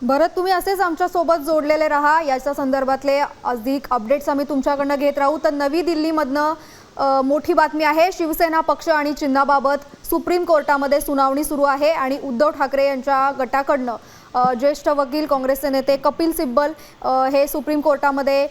भरत, तुम्ही असेच आमच्या सोबत जोडलेले राहा। याच्या संदर्भातले अधिक अपडेट्स आम्ही तुमच्याकडनं घेत राहू। तर नवी दिल्लीमधनं मोठी बातमी आहे। शिवसेना पक्ष आणि चिन्हाबाबत सुप्रीम कोर्टामध्ये सुनावणी सुरू आहे आणि उद्धव ठाकरे यांच्या गटाकडनं ज्येष्ठ वकील काँग्रेसचे नेते कपिल सिब्बल हे सुप्रीम कोर्टामध्ये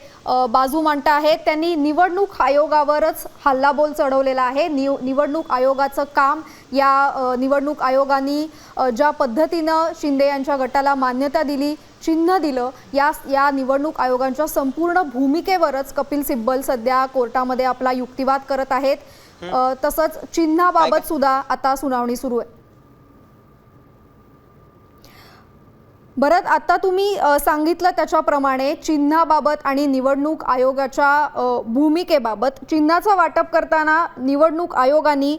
बाजू मांडत आहेत। त्यांनी निवडणूक आयोगावरच हल्लाबोल चढवलेला आहे। निवडणूक आयोगाचं काम, या निवडणूक आयोगाने ज्या पद्धतीनं शिंदे यांच्या गटाला मान्यता दिली, चिन्ह दिलं, या निवडणूक आयोगांच्या संपूर्ण भूमिकेवरच कपिल सिब्बल सध्या कोर्टामध्ये आपला युक्तिवाद करत आहेत। तसंच चिन्हाबाबत सुद्धा आता सुनावणी सुरू आहे। भरत, आता तुम्ही सांगितलं त्याच्याप्रमाणे चिन्हाबाबत आणि निवडणूक आयोगाच्या भूमिकेबाबत, चिन्हाचं वाटप करताना निवडणूक आयोगाने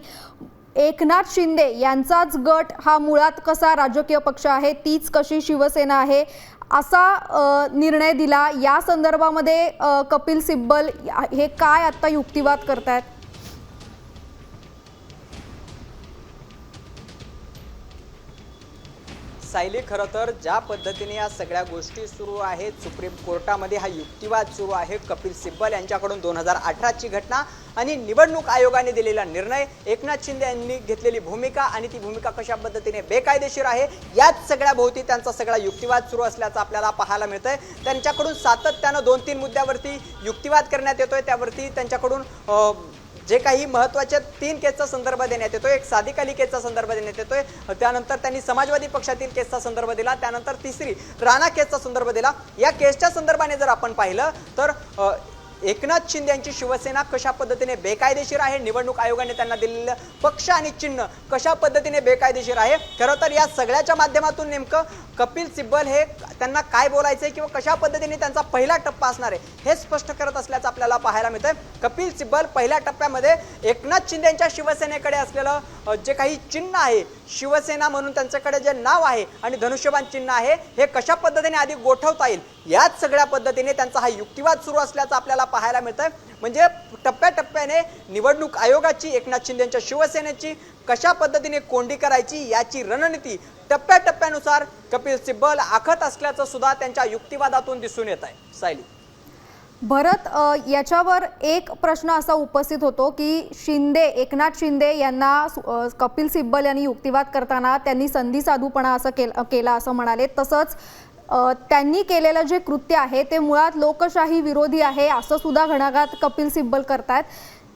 एकनाथ शिंदे यांचाच गट हा मुळात कसा राजकीय पक्ष आहे, तीच कशी शिवसेना आहे, असा निर्णय दिला। या संदर्भामध्ये कपिल सिब्बल हे काय आता युक्तिवाद करतायत? सायली, खरं तर ज्या पद्धतीने या सगळ्या गोष्टी सुरू आहेत, सुप्रीम कोर्टामध्ये हा युक्तिवाद सुरू आहे, कपिल सिब्बल यांच्याकडून 2018ची घटना आणि निवडणूक आयोगाने दिलेला निर्णय, एकनाथ शिंदे यांनी घेतलेली भूमिका आणि ती भूमिका कशा पद्धतीने बेकायदेशीर आहे, याच सगळ्या भोवती त्यांचा सगळा युक्तिवाद सुरू असल्याचं आपल्याला पाहायला मिळतंय। त्यांच्याकडून सातत्यानं 2-3 मुद्द्यावरती युक्तिवाद करण्यात येतोय। त्यावरती त्यांच्याकडून जे काही महत्त्वाच्या 3 केसचा संदर्भ देण्यात येतोय। एक सादिक अली केसचा संदर्भ देण्यात येतोय, त्यानंतर त्यांनी समाजवादी पक्षातील केसचा संदर्भ दिला, त्यानंतर तिसरी राणा केसचा संदर्भ दिला। या केसच्या संदर्भाने जर आपण पाहिलं तर एकनाथ शिंदे यांची शिवसेना कशा पद्धतीने बेकायदेशीर आहे, निवडणूक आयोगाने त्यांना दिलेलं पक्ष आणि चिन्ह कशा पद्धतीने बेकायदेशीर आहे, खरं तर या सगळ्याच्या माध्यमातून नेमकं कपिल सिब्बल हे त्यांना काय बोलायचंय किंवा कशा पद्धतीने त्यांचा पहिला टप्पा असणार आहे हे स्पष्ट करत असल्याचं आपल्याला पाहायला मिळतंय। कपिल सिब्बल पहिल्या टप्प्यामध्ये एकनाथ शिंदे यांच्या शिवसेनेकडे असलेलं जे काही चिन्ह आहे, शिवसेना म्हणून त्यांच्याकडे जे नाव आहे आणि धनुष्यबाण चिन्ह आहे, हे कशा पद्धतीने आधी गोठवता येईल, याच सगळ्या पद्धतीने त्यांचा हा युक्तिवाद सुरू असल्याचं आपल्याला पाहायला मिळतंय। म्हणजे टप्प्याटप्प्याने निवडणूक आयोगाची, एकनाथ शिंदे यांच्या शिवसेनेची कशा पद्धतीने कोंडी करायची याची रणनीती टप्प्याटप्प्यानुसार कपिल सिब्बल आखत असल्याचं सुद्धा त्यांच्या युक्तिवादातून दिसून येत आहे। सायली, भरत, याच्यावर एक प्रश्न असा उपस्थित होतो की एकनाथ शिंदे यांना कपिल सिब्बल यांनी युक्तिवाद करताना त्यांनी संधी साधूपणा असं केला असं म्हणाले। तसंच त्यांनी केलेलं जे कृत्य आहे ते मुळात लोकशाही विरोधी आहे असं सुद्धा घणाघात कपिल सिब्बल करतायत।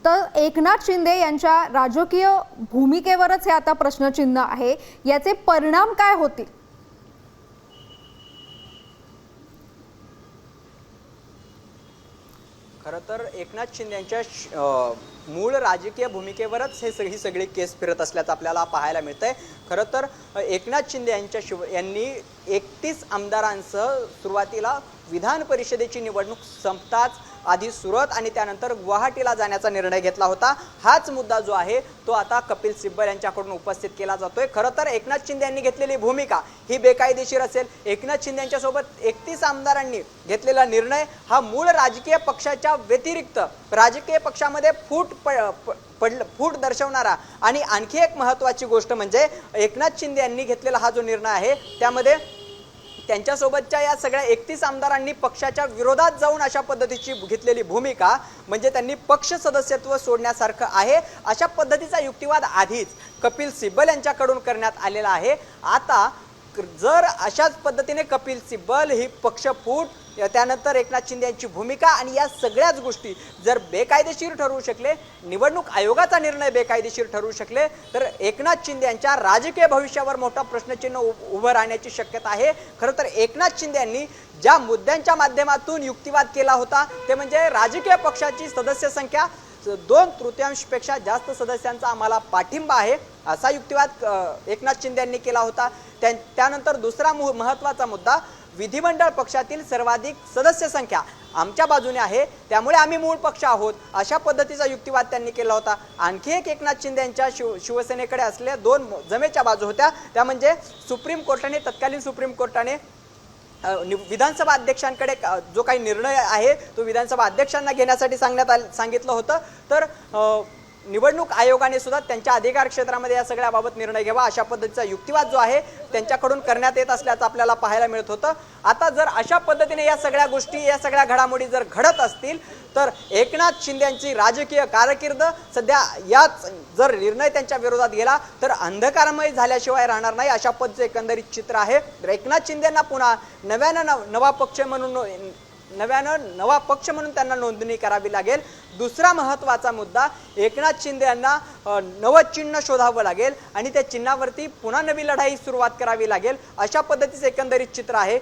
तर एकनाथ शिंदे यांच्या राजकीय भूमिकेवरच हे आता प्रश्नचिन्ह आहे, याचे परिणाम काय होतील? खरं तर एकनाथ शिंदे यांच्या मूळ राजकीय भूमिकेवरच ही सगळी केस फिरत असल्याचं आपल्याला पाहायला मिळतंय। खरं तर एकनाथ शिंदे यांनी 31 आमदारांसह सुरुवातीला विधान परिषदेची निवडणूक संपताच आधी सुरत आणि त्यानंतर गुवाहाटीला जाण्याचा निर्णय घेतला होता। हाच मुद्दा जो आहे तो आता कपिल सिब्बल यांच्याकडून उपस्थित केला जातोय। खरं तर एकनाथ शिंदे यांनी घेतलेली भूमिका ही बेकायदेशीर असेल। एकनाथ शिंदे यांच्यासोबत 31 आमदारांनी घेतलेला निर्णय हा मूळ राजकीय पक्षाच्या व्यतिरिक्त राजकीय पक्षामध्ये फूट दर्शवणारा आणि आणखी एक महत्त्वाची गोष्ट म्हणजे एकनाथ शिंदे यांनी घेतलेला हा जो निर्णय आहे त्यामध्ये त्यांच्यासोबतच्या या सगळ्या 31 आमदारांनी पक्षाच्या विरोधात जाऊन अशा पद्धतीची घेतलेली भूमिका म्हणजे त्यांनी पक्ष सदस्यत्व सोडण्यासारखं आहे, अशा पद्धतीचा युक्तिवाद आधीच कपिल सिब्बल यांच्याकडून करण्यात आलेला आहे। आता जर अशाच पद्धतीने कपिल सिब्बल ही पक्षफूट, त्यानंतर एकनाथ शिंदे यांची भूमिका आणि या सगळ्याच गोष्टी जर बेकायदेशीर ठरवू शकले, निवडणूक आयोगाचा निर्णय बेकायदेशीर ठरवू शकले, तर एकनाथ शिंदे यांच्या राजकीय भविष्यावर मोठा प्रश्नचिन्ह उभं राहण्याची शक्यता आहे। खरं तर एकनाथ शिंदे यांनी ज्या मुद्द्यांच्या माध्यमातून युक्तिवाद केला होता ते म्हणजे राजकीय पक्षाची सदस्य संख्या 2/3पेक्षा जास्त सदस्यांचा आम्हाला पाठिंबा आहे असा युक्तिवाद एकनाथ शिंदे यांनी केला होता। त्यानंतर दुसरा महत्त्वाचा मुद्दा, विधिमंडळ पक्षातील सर्वाधिक सदस्य संख्या आमच्या बाजूने आहे, त्यामुळे आम्ही मूळ पक्ष आहोत, अशा पद्धतीचा युक्तिवाद त्यांनी केला होता। आणखी एक एकनाथ शिंदे यांच्या शिवसेनेकडे असलेल्या 2 जमेच्या बाजू होत्या, त्या म्हणजे तत्कालीन सुप्रीम कोर्टाने विधानसभा अध्यक्षांकडे जो काही निर्णय आहे तो विधानसभा अध्यक्षांना घेण्यासाठी सांगितलं होतं। तर निवडणूक आयोगाने सुद्धा त्यांच्या अधिकार क्षेत्रामध्ये या सगळ्याबाबत निर्णय घ्यावा अशा पद्धतीचा युक्तिवाद जो आहे त्यांच्याकडून करण्यात येत असल्याचं आपल्याला पाहायला मिळत होतं। आता जर अशा पद्धतीने या सगळ्या गोष्टी या सगळ्या घडामोडी जर घडत असतील तर एकनाथ शिंदेंची राजकीय कारकीर्द सध्या याच जर निर्णय त्यांच्या विरोधात गेला तर अंधकारमय झाल्याशिवाय राहणार नाही अशा पद्धतीचे एकंदरीत चित्र आहे। एकनाथ शिंदेंना पुन्हा नवा पक्ष म्हणून त्यांना नोंदणी करावी लागेल। दुसरा महत्त्वाचा मुद्दा एकनाथ शिंदे यांना नवं चिन्ह शोधावं लागेल आणि त्या चिन्हावरती पुन्हा नवी लढाई सुरुवात करावी लागेल अशा पद्धतीचे एकंदरीत चित्र आहे।